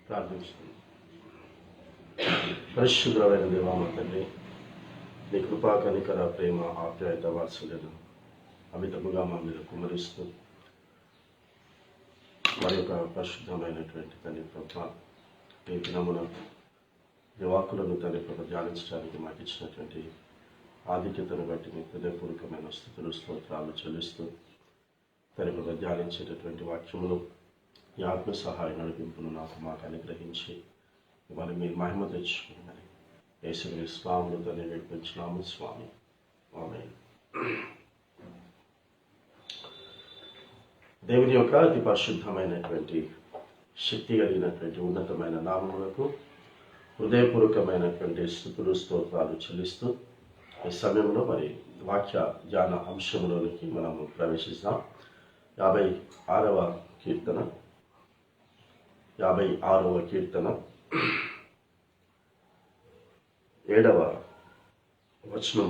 ప్రార్థిస్తుంది. పరిశుద్ధమైన దేవా మా తండ్రి, నీ కృపా కనికర ప్రేమ ఆప్యాయత వాత్సల్యను అమితముగా మా మీద కుమరిస్తూ మరి యొక్క పరిశుద్ధమైనటువంటి తండ్రి ప్రభ ఈ దినమున ఈ వాక్కులను తండ్రి ప్రభ ధ్యానించడానికి మాకు ఇచ్చినటువంటి ఆధిక్యతను బట్టి మీ హృదయపూర్వకమైన స్తుతులు స్తోత్రాలు చెల్లిస్తూ తండ్రి ప్రభ ధ్యానించేటటువంటి వాక్యములు ఈ ఆత్మ సహాయ నడిపింపును మాకు అనుగ్రహించి ఇవాళ మీరు మహిమ తెచ్చుకున్నారని యేసుని స్వాములు తండ్రి నడిపించినాము స్వామి. ఆమేన్. దేవుని యొక్క అతి పరిశుద్ధమైనటువంటి శక్తి కలిగినటువంటి ఉన్నతమైన నామములకు హృదయపూర్వకమైనటువంటి స్తుతులు స్తోత్రాలు చెల్లిస్తూ ఈ సమయంలో మరి వాక్య ధ్యాన అంశంలోనికి మనము ప్రవేశిస్తాం. 56వ కీర్తన 7వ వచనం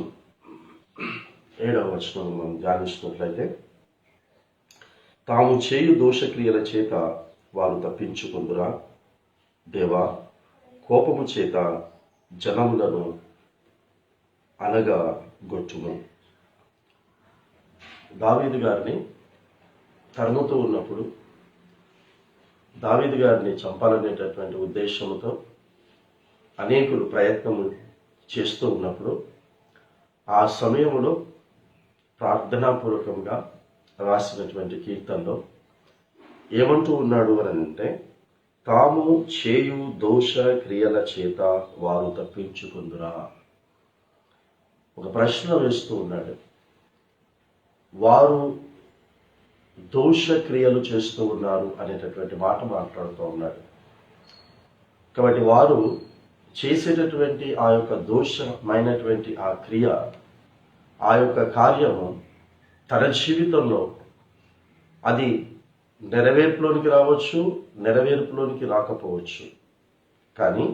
మనం ధ్యానించినట్లయితే, తాము చేయు దోషక్రియల చేత వారు తప్పించుకుందురా, దేవా కోపము చేత జనములను అనగా గొట్టుము. దావీదు గారిని తరుముతూ ఉన్నప్పుడు దావీదు గారిని చంపాలనేటటువంటి ఉద్దేశంతో అనేకులు ప్రయత్నం చేస్తూ ఉన్నప్పుడు ఆ సమయంలో ప్రార్థనాపూర్వకంగా రాసినటువంటి కీర్తనలో ఏమంటూ ఉన్నాడు అని అంటే, తాము చేయు దోష క్రియల చేత వారు తప్పించుకుందురా. ఒక ప్రశ్న వేస్తూ ఉన్నాడు. వారు దోష క్రియలు చేస్తూ ఉన్నారు అనేటటువంటి మాట మాట్లాడుతూ ఉన్నాడు. కాబట్టి వారు చేసేటటువంటి ఆ యొక్క దోషమైనటువంటి ఆ క్రియ, ఆ యొక్క కార్యము తన జీవితంలో అది నెరవేర్పులోనికి రావచ్చు, నెరవేర్పులోనికి రాకపోవచ్చు. కానీ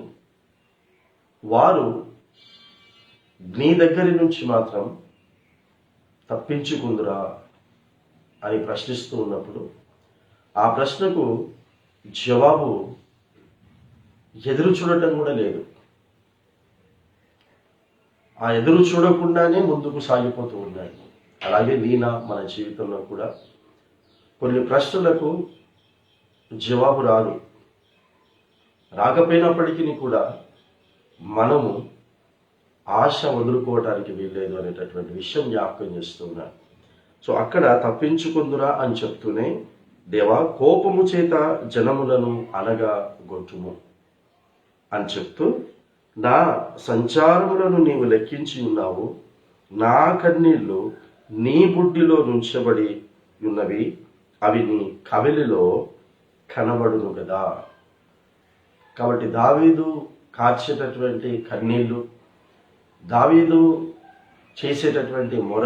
వారు నీ దగ్గరి నుంచి మాత్రం తప్పించుకుందురా అని ప్రశ్నిస్తూ ఉన్నప్పుడు ఆ ప్రశ్నకు జవాబు ఎదురు చూడటం కూడా లేదు. ఆ ఎదురు చూడకుండానే ముందుకు సాగిపోతూ ఉన్నాయి. అలాగే మన జీవితంలో కూడా కొన్ని ప్రశ్నలకు జవాబు రాకపోయినప్పటికీ కూడా మనము ఆశ వదులుకోవడానికి వీల్లేదు అనేటటువంటి విషయం జ్ఞాపకం చేస్తూ ఉన్నాను. సో అక్కడ తప్పించుకుందురా అని చెప్తూనే, దేవా కోపము చేత జనములను అనగా గొట్టుము అని చెప్తూ, నా సంచారములను నీవు లెక్కించి ఉన్నావు, నా కన్నీళ్లు నీ బుడ్డిలో నుంచబడి ఉన్నవి, అవి నీ కవిలిలో కనబడును కదా. కాబట్టి దావీదు కార్చేటటువంటి కన్నీళ్లు, దావీదు చేసేటటువంటి మొర,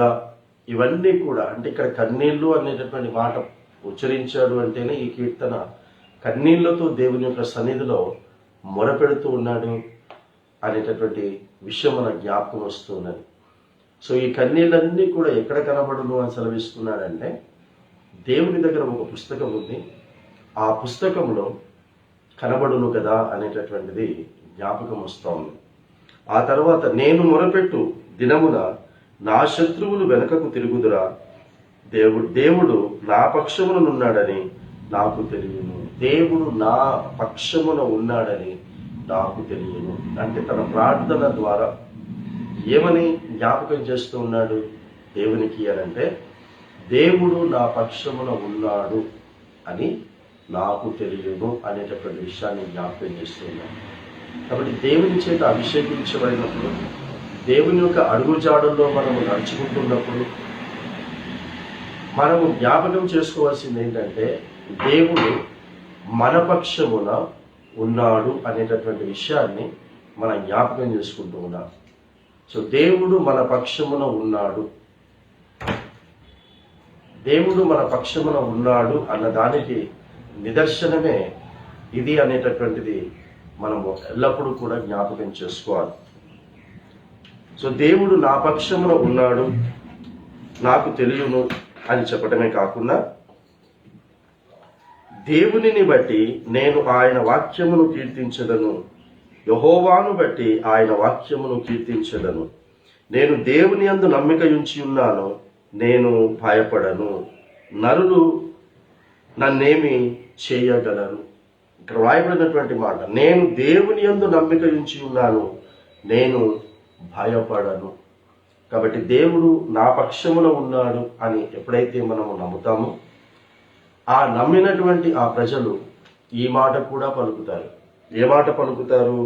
ఇవన్నీ కూడా అంటే ఇక్కడ కన్నీళ్లు అనేటటువంటి మాట ఉచ్చరించాడు అంటేనే ఈ కీర్తన కన్నీళ్లతో దేవుని యొక్క సన్నిధిలో మొరపెడుతూ ఉన్నాడు అనేటటువంటి విషయం మన జ్ఞాపకం వస్తూ ఉన్నది. సో ఈ కన్నీళ్ళన్నీ కూడా ఎక్కడ కనబడును అని సెలవిస్తున్నాడంటే, దేవుని దగ్గర ఒక పుస్తకం ఉంది, ఆ పుస్తకంలో కనబడును కదా అనేటటువంటిది జ్ఞాపకం వస్తూ ఉంది. ఆ తర్వాత, నేను మొరపెట్టు దినమున నా శత్రువులు వెనకకు తిరుగుదురా, దేవుడు నా పక్షమున ఉన్నాడని నాకు తెలియను. దేవుడు నా పక్షమున ఉన్నాడని నాకు తెలియను అంటే తన ప్రార్థన ద్వారా ఏమని జ్ఞాపకం చేస్తూ ఉన్నాడు దేవునికి అనంటే, దేవుడు నా పక్షమున ఉన్నాడు అని నాకు తెలియను అనేటటువంటి విషయాన్ని జ్ఞాపకం చేస్తున్నాడు. కాబట్టి దేవుని చేత అభిషేకించబడినప్పుడు, దేవుని యొక్క అడుగుజాడల్లో మనము నడుచుకుంటున్నప్పుడు మనము జ్ఞాపకం చేసుకోవాల్సింది ఏంటంటే, దేవుడు మన పక్షమున ఉన్నాడు అనేటటువంటి విషయాన్ని మనం జ్ఞాపకం చేసుకుంటూ ఉన్నాం. సో దేవుడు మన పక్షమున ఉన్నాడు, దేవుడు మన పక్షమున ఉన్నాడు అన్నదానికి నిదర్శనమే ఇది అనేటటువంటిది మనము ఎల్లప్పుడూ కూడా జ్ఞాపకం చేసుకోవాలి. సో దేవుడు నా పక్షమున ఉన్నాడు, నాకు తెలియను అని చెప్పడమే కాకుండా, దేవునిని బట్టి నేను ఆయన వాక్యమును కీర్తించదను, యెహోవాను బట్టి ఆయన వాక్యమును కీర్తించదను. నేను దేవుని యందు నమ్మిక ఉంచి ఉన్నాను, నేను భయపడను. నరులు నన్నేమి చేయగలరు? ఇక్కడ రాయబడినటువంటి మాట, నేను దేవుని యందు నమ్మిక ఉంచి ఉన్నాను, నేను భయపడను. కాబట్టి దేవుడు నా పక్షమున ఉన్నాడు అని ఎప్పుడైతే మనము నమ్ముతామో, ఆ నమ్మినటువంటి ఆ ప్రజలు ఈ మాట కూడా పలుకుతారు. ఏ మాట పలుకుతారు?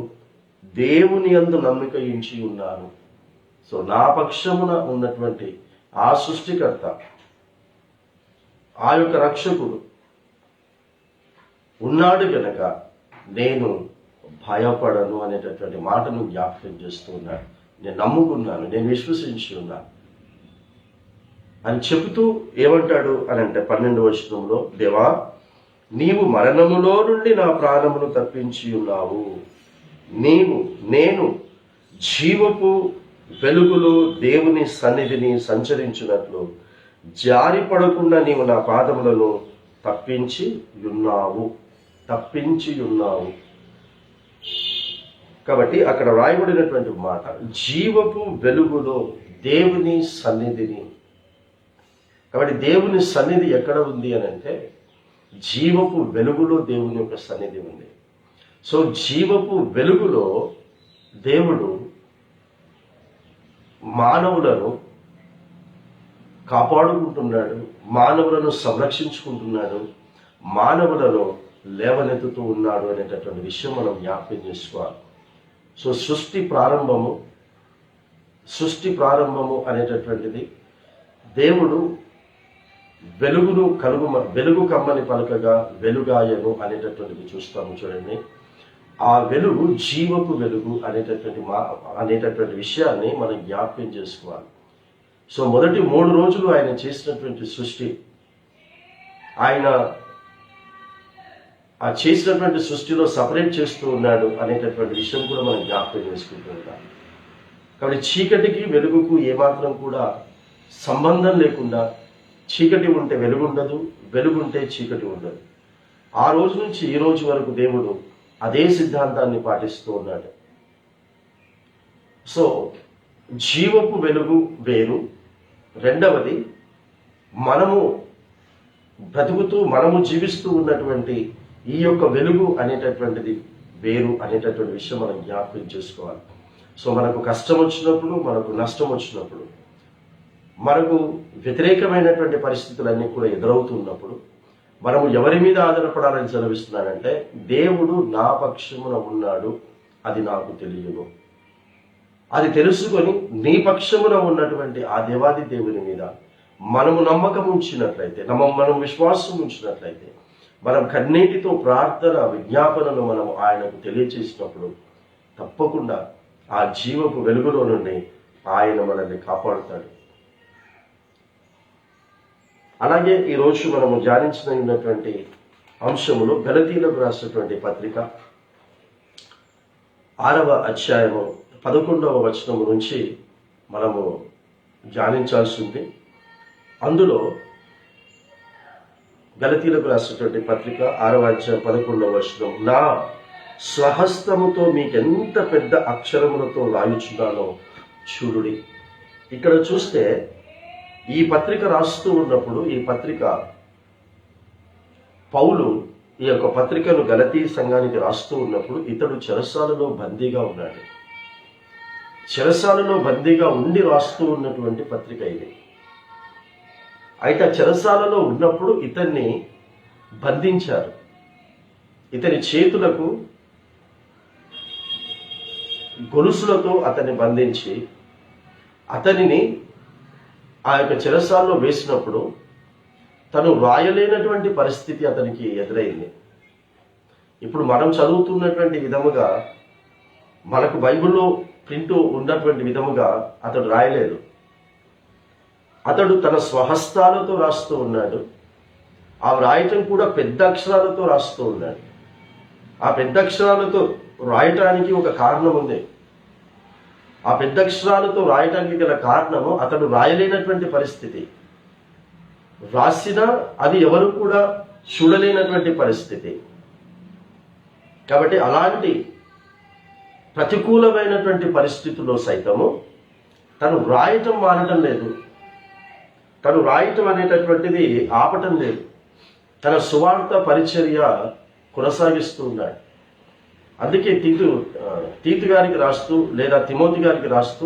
దేవుని యందు నమ్మిక ఉంచి ఉన్నాను. సో నా పక్షమున ఉన్నటువంటి ఆ సృష్టికర్త, ఆ యొక్క రక్షకుడు ఉన్నాడు గనక నేను భయపడను అనేటటువంటి మాటను జ్ఞాపకం చేస్తూ ఉన్నాడు. నేను నమ్ముకున్నాను, నేను విశ్వసించి ఉన్నాను అని చెబుతూ ఏమంటాడు అని అంటే 12వ వచనంలో, దేవా నీవు మరణములో నుండి నా ప్రాణమును తప్పించి ఉన్నావు, నేను జీవపు వెలుగులో దేవుని సన్నిధిని సంచరించినట్లు జారిపడకుండా నీవు నా పాదములను తప్పించి ఉన్నావు. కాబట్టి అక్కడ రాయబడినటువంటి మాట జీవపు వెలుగులో దేవుని సన్నిధిని. కాబట్టి దేవుని సన్నిధి ఎక్కడ ఉంది అని అంటే జీవపు వెలుగులో దేవుని యొక్క సన్నిధి ఉంది. సో జీవపు వెలుగులో దేవుడు మానవులను కాపాడుకుంటున్నాడు, మానవులను సంరక్షించుకుంటున్నాడు, మానవులను లేవనెత్తుతూ ఉన్నాడు అనేటటువంటి విషయం మనం జ్ఞాపకం చేసుకోవాలి. సో సృష్టి ప్రారంభము అనేటటువంటిది దేవుడు వెలుగు కమ్మని పలకగా వెలుగాయను అనేటటువంటిది చూస్తాము. చూడండి, ఆ వెలుగు జీవపు వెలుగు అనేటటువంటి విషయాన్ని మనం జ్ఞాపకం చేసుకోవాలి. సో మొదటి 3 రోజులు ఆయన చేసినటువంటి సృష్టి, ఆయన ఆ చేసినటువంటి సృష్టిలో సపరేట్ చేస్తూ ఉన్నాడు అనేటటువంటి విషయం కూడా మనం జ్ఞాపకం చేసుకుంటూ ఉంటాం. కాబట్టి చీకటికి వెలుగుకు ఏమాత్రం కూడా సంబంధం లేకుండా, చీకటి ఉంటే వెలుగు ఉండదు, వెలుగుంటే చీకటి ఉండదు. ఆ రోజు నుంచి ఈ రోజు వరకు దేవుడు అదే సిద్ధాంతాన్ని పాటిస్తూ ఉన్నాడు. సో జీవపు వెలుగు వేరు, రెండవది మనము బ్రతుకుతూ మనము జీవిస్తూ ఉన్నటువంటి ఈ యొక్క వెలుగు అనేటటువంటిది వేరు అనేటటువంటి విషయం మనం జ్ఞాపకం చేసుకోవాలి. సో మనకు కష్టం వచ్చినప్పుడు, మనకు నష్టం వచ్చినప్పుడు, మనకు వ్యతిరేకమైనటువంటి పరిస్థితులన్నీ కూడా ఎదురవుతున్నప్పుడు మనము ఎవరి మీద ఆధారపడాలని సెలవిస్తున్నాడంటే, దేవుడు నా పక్షమున ఉన్నాడు, అది నాకు తెలియదు. అది తెలుసుకొని నీ పక్షమున ఉన్నటువంటి ఆ దేవాది దేవుని మీద మనము నమ్మకం ఉంచినట్లయితే, మనం విశ్వాసం ఉంచినట్లయితే, మనం కన్నీటితో ప్రార్థన విజ్ఞాపనను మనం ఆయనకు తెలియచేసినప్పుడు తప్పకుండా ఆ జీవపు వెలుగులో నుండి ఆయన మనల్ని కాపాడుతాడు. అలాగే ఈరోజు మనము ధ్యానించినటువంటి అంశములు గలతీలకు రాసినటువంటి పత్రిక 6వ అధ్యాయము 11వ వచనము నుంచి మనము ధ్యానించాల్సి ఉంది. అందులో గలతీలకు రాసినటువంటి పత్రిక 6వ అధ్యాయం 11వ వచనం, నా స్వహస్తముతో మీకెంత పెద్ద అక్షరములతో రాయుచున్నానో చూడుడి. ఇక్కడ చూస్తే ఈ పత్రిక రాస్తూ ఉన్నప్పుడు, ఈ పత్రిక పౌలు ఈ యొక్క పత్రికను గలతీ సంఘానికి రాస్తూ ఉన్నప్పుడు ఇతడు చెరసాలలో బందీగా ఉన్నాడు. చెరసాలలో బందీగా ఉండి రాస్తూ ఉన్నటువంటి పత్రిక ఇది. అయితే చెరసాలలో ఉన్నప్పుడు ఇతన్ని బంధించారు. ఇతని చేతులకు గొలుసులతో అతన్ని బంధించి అతనిని ఆ యొక్క చెరసాలలో వేసినప్పుడు తను రాయలేనటువంటి పరిస్థితి అతనికి ఎదురైంది. ఇప్పుడు మనం చదువుతున్నటువంటి విధముగా, మనకు బైబిల్లో ప్రింట్ ఉన్నటువంటి విధముగా అతడు రాయలేదు. అతడు తన స్వహస్తాలతో రాస్తూ ఉన్నాడు. ఆ రాయటం కూడా పెద్ద అక్షరాలతో రాస్తూ ఉన్నాడు. ఆ పెద్ద అక్షరాలతో రాయటానికి ఒక కారణం ఉంది. ఆ పెద్ద అక్షరాలతో రాయటానికి గల కారణము అతడు రాయలేనటువంటి పరిస్థితి. రాసినా అది ఎవరు కూడా చూడలేనటువంటి పరిస్థితి. కాబట్టి అలాంటి ప్రతికూలమైనటువంటి పరిస్థితుల్లో సైతము తను రాయటం మానటం లేదు, తను రాయటం అనేటటువంటిది ఆపటం లేదు, తన సువార్త పరిచర్య కొనసాగిస్తూ ఉన్నాడు. అందుకే తీతు గారికి రాస్తూ లేదా తిమోతి గారికి రాస్తూ,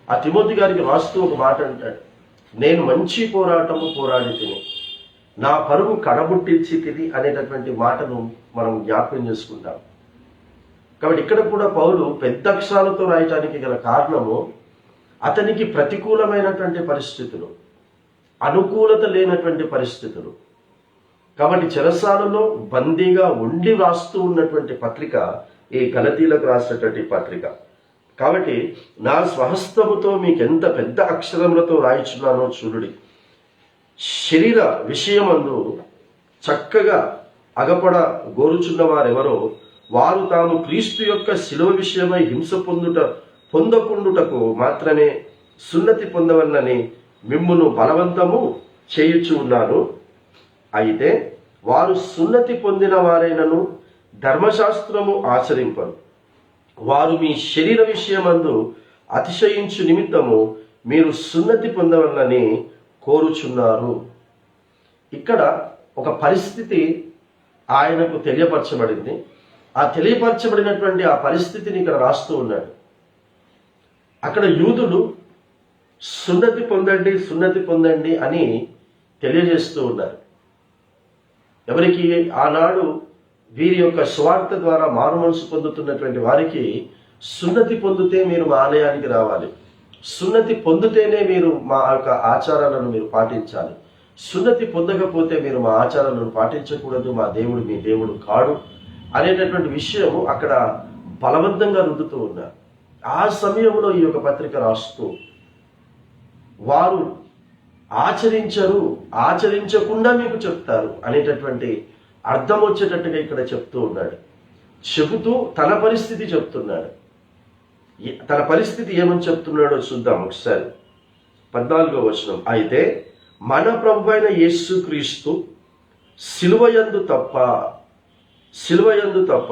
ఆ తిమోతి గారికి రాస్తూ ఒక మాట అంటాడు, నేను మంచి పోరాటము పోరాడి తిని నా పరుగు కడబుట్టించి తిని అనేటటువంటి మాటను మనం జ్ఞాపకం చేసుకుంటాం. కాబట్టి ఇక్కడ కూడా పౌలు పెద్ద అక్షరాలతో రాయటానికి గల కారణము అతనికి ప్రతికూలమైనటువంటి పరిస్థితులు, అనుకూలత లేనటువంటి పరిస్థితులు. కాబట్టి చెరసాలలో బందీగా ఉండి రాస్తూ ఉన్నటువంటి పత్రిక ఈ గలతీలకు రాసినటువంటి పత్రిక. కాబట్టి నా స్వహస్తముతో మీకు ఎంత పెద్ద అక్షరములతో రాయిచున్నానో చూడుడి. శరీర విషయమందు చక్కగా అగపడ గోరుచున్న వారెవరో వారు తాము క్రీస్తు యొక్క శిలువ విషయమై హింస పొందకుండుటకు మాత్రమే సున్నతి పొందవలనని మిమ్మును బలవంతము చేయుచు ఉన్నాను. అయితే వారు సున్నతి పొందిన వారైనను ధర్మశాస్త్రము ఆచరింపరు. వారు మీ శరీర విషయమందు అతిశయించు నిమిత్తము మీరు సున్నతి పొందవలనని కోరుచున్నారు. ఇక్కడ ఒక పరిస్థితి ఆయనకు తెలియపరచబడింది. ఆ తెలియపరచబడినటువంటి ఆ పరిస్థితిని ఇక్కడ రాస్తూ ఉన్నాడు. అక్కడ యూదులు సున్నతి పొందండి, సున్నతి పొందండి అని తెలియజేస్తూ ఉన్నారు. ఎవరికి? ఆనాడు వీరి యొక్క స్వార్థ ద్వారా మారు మనసు పొందుతున్నటువంటి వారికి సున్నతి పొందితే మీరు మా ఆలయానికి రావాలి, సున్నతి పొందితేనే మీరు మా యొక్క ఆచారాలను మీరు పాటించాలి, సున్నతి పొందకపోతే మీరు మా ఆచారాలను పాటించకూడదు, మా దేవుడు మీ దేవుడు కాడు అనేటటువంటి విషయము అక్కడ బలవంతంగా రుద్దుతూ ఉన్నారు. ఆ సమయంలో ఈ యొక్క పత్రిక రాస్తూ వారు ఆచరించరు, ఆచరించకుండా మీకు చెప్తారు అనేటటువంటి అర్థం వచ్చేటట్టుగా ఇక్కడ చెప్తూ ఉన్నాడు. చెబుతూ తన పరిస్థితి చెప్తున్నాడు. తన పరిస్థితి ఏమని చెప్తున్నాడో చూద్దాం ఒకసారి. 14వ వచనం, అయితే మన ప్రభు అయిన యేసుక్రీస్తు సిలువయందు తప్ప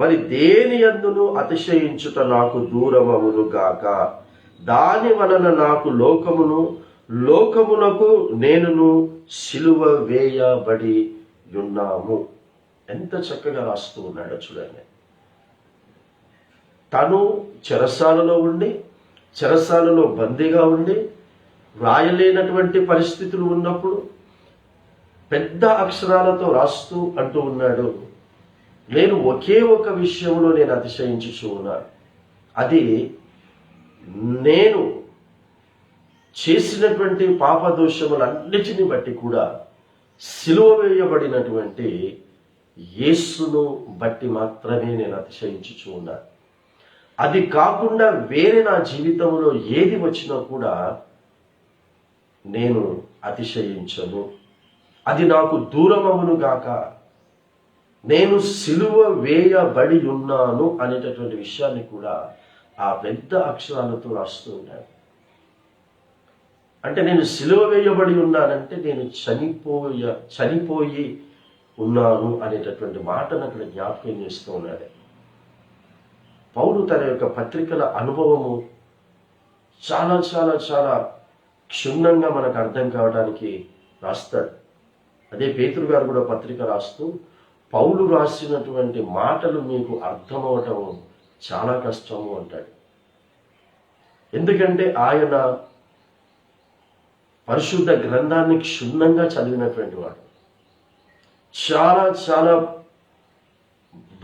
మరి దేని యందును అతిశయించుట నాకు దూరమవును గాక. దాని వలన నాకు లోకమునకు నేనును సిలువ వేయబడి ఉన్నాము. ఎంత చక్కగా రాస్తూ ఉన్నాడో చూడండి. తను చెరసాలలో బందీగా ఉండి రాయలేనటువంటి పరిస్థితులు ఉన్నప్పుడు పెద్ద అక్షరాలతో రాస్తూ అంటూ ఉన్నాడు, నేను ఒకే ఒక విషయంలో నేను అతిశయించుచూ ఉన్నాను. అది నేను చేసినటువంటి పాపదోషములన్నిటిని బట్టి కూడా సిలువ వేయబడినటువంటి యేసును బట్టి మాత్రమే నేను అతిశయించుచూ ఉన్నాను. అది కాకుండా వేరే నా జీవితంలో ఏది వచ్చినా కూడా నేను అతిశయించను. అది నాకు దూరమవును గాక. నేను సిలువ వేయబడి ఉన్నాను అనేటటువంటి విషయాన్ని కూడా ఆ పెద్ద అక్షరాలతో రాస్తూ ఉన్నాడు. అంటే నేను సిలువ వేయబడి ఉన్నానంటే నేను చనిపోయి ఉన్నాను అనేటటువంటి మాటను అక్కడ జ్ఞాపకం చేస్తూ ఉన్నాడు. పౌలు తన యొక్క పత్రికల అనుభవము చాలా చాలా చాలా క్షుణ్ణంగా మనకు అర్థం కావడానికి రాస్తాడు. అదే పేతురు గారు కూడా పత్రిక రాస్తూ పౌలు రాసినటువంటి మాటలు మీకు అర్థమవటం చాలా కష్టము అంటాడు. ఎందుకంటే ఆయన పరిశుద్ధ గ్రంథాన్ని క్షుణ్ణంగా చదివినటువంటి వాడు, చాలా చాలా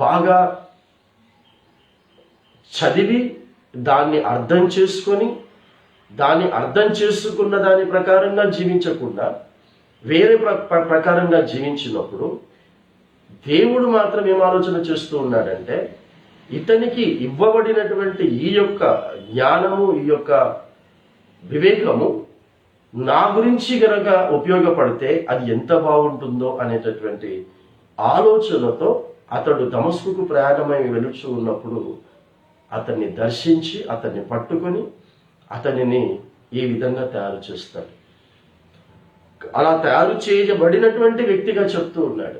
బాగా చదివి దాన్ని అర్థం చేసుకొని దాన్ని అర్థం చేసుకున్న దాని ప్రకారంగా జీవించకుండా వేరే ప్రకారంగా జీవించినప్పుడు దేవుడు మాత్రం ఏం ఆలోచన చేస్తూ ఉన్నాడంటే, ఇతనికి ఇవ్వబడినటువంటి ఈ యొక్క జ్ఞానము, ఈ యొక్క వివేకము నా గురించి గనక ఉపయోగపడితే అది ఎంత బాగుంటుందో అనేటటువంటి ఆలోచనతో అతడు దమస్కుకు ప్రయాణమై వెలుచు ఉన్నప్పుడు అతన్ని దర్శించి అతన్ని పట్టుకొని అతనిని ఈ విధంగా తయారు చేస్తాడు. అలా తయారు చేయబడినటువంటి వ్యక్తిగా చెప్తూ ఉన్నాడు.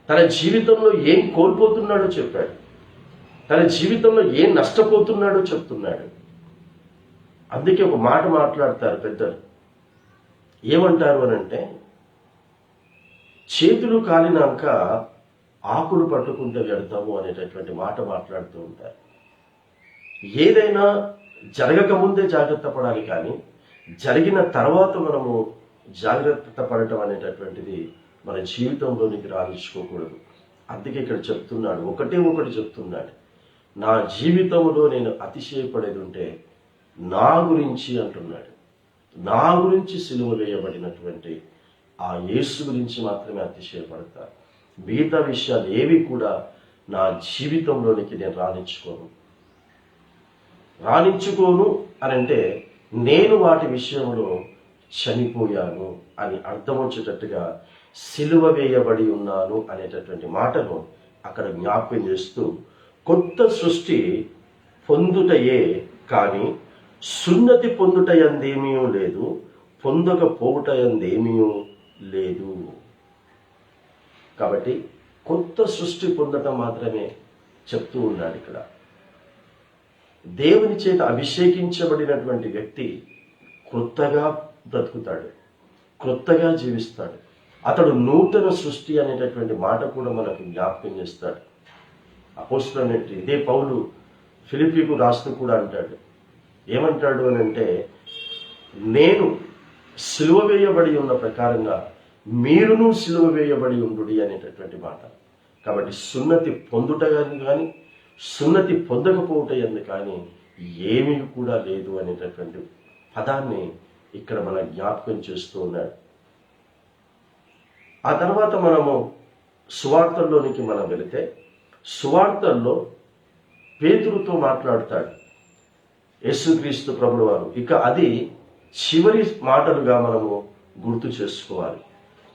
తన జీవితంలో ఏం కోల్పోతున్నాడో చెప్పాడు. తన జీవితంలో ఏం నష్టపోతున్నాడో చెప్తున్నాడు. అందుకే ఒక మాట మాట్లాడతారు పెద్దలు. ఏమంటారు అనంటే, చేతులు కాలినాక ఆకులు పట్టుకుంటే వ్యర్థము అనేటటువంటి మాట మాట్లాడుతూ ఉంటారు. ఏదైనా జరగక ముందే జాగ్రత్త పడాలి, కానీ జరిగిన తర్వాత మనము జాగ్రత్త పడటం అనేటటువంటిది మన జీవితంలోనికి రాణించుకోకూడదు. అందుకే ఇక్కడ చెప్తున్నాడు, ఒకటి చెప్తున్నాడు, నా జీవితంలో నేను అతిశయపడేది ఉంటే నా గురించి అంటున్నాడు. నా గురించి సిలువ వేయబడినటువంటి ఆ యేసు గురించి మాత్రమే అతిశయపడతాను. మిగతా విషయాలు ఏవి కూడా నా జీవితంలోనికి నేను రాణించుకోను అని అంటే, నేను వాటి విషయంలో చనిపోయాను అని అర్థం వచ్చేటట్టుగా సిలువ వేయబడి ఉన్నాను అనేటటువంటి మాటను అక్కడ జ్ఞాపకం చేస్తూ, కొత్త సృష్టి పొందుటయే కానీ సున్నతి పొందుటయందేమీ లేదు, పొందకపోవుటయందేమీ లేదు. కాబట్టి కొత్త సృష్టి పొందటం మాత్రమే చెప్తూ ఉన్నాడు ఇక్కడ. దేవుని చేత అభిషేకించబడినటువంటి వ్యక్తి క్రొత్తగా బ్రతుకుతాడు, క్రొత్తగా జీవిస్తాడు. అతడు నూతన సృష్టి అనేటటువంటి మాట కూడా మనకు జ్ఞాపకం చేస్తాడు. అపోస్తలుడైన ఇదే పౌలు ఫిలిప్పీకు రాస్తూ కూడా అంటాడు. ఏమంటాడు అని అంటే, నేను సిలువ వేయబడి ఉన్న ప్రకారంగా మీరును సిలువ వేయబడి ఉండుడి అనేటటువంటి మాట. కాబట్టి సున్నతి పొందుట కానీ సున్నతి పొందకపోవట ఎందుకు కానీ ఏమీ కూడా లేదు అనేటటువంటి పదాన్ని ఇక్కడ మన జ్ఞాపకం చేస్తూ ఉన్నాడు. ఆ తర్వాత మనము సువార్తల్లోనికి మనం వెళితే, సువార్తల్లో పేతురుతో మాట్లాడతాడు యేసుక్రీస్తు ప్రభువు వారు. ఇక అది చివరి మాటలుగా మనము గుర్తు చేసుకోవాలి.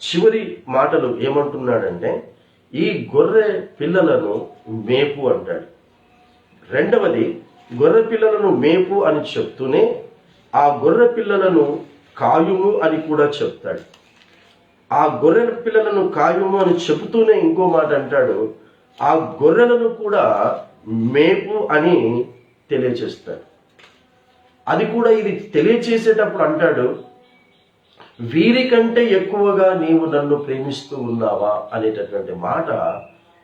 చివరి మాటలు ఏమంటున్నాడంటే, ఈ గొర్రె పిల్లలను మేపు అంటాడు. రెండవది, గొర్రె పిల్లలను మేపు అని చెప్తూనే ఆ గొర్రె పిల్లలను కాయుము అని కూడా చెప్తాడు. ఆ గొర్రె పిల్లలను కాయుము అని చెబుతూనే ఇంకో మాట అంటాడు, ఆ గొర్రెలను కూడా మేపు అని తెలియచేస్తాడు. అది కూడా ఇది తెలియచేసేటప్పుడు అంటాడు, వీరికంటే ఎక్కువగా నీవు నన్ను ప్రేమిస్తూ ఉన్నావా అనేటటువంటి మాట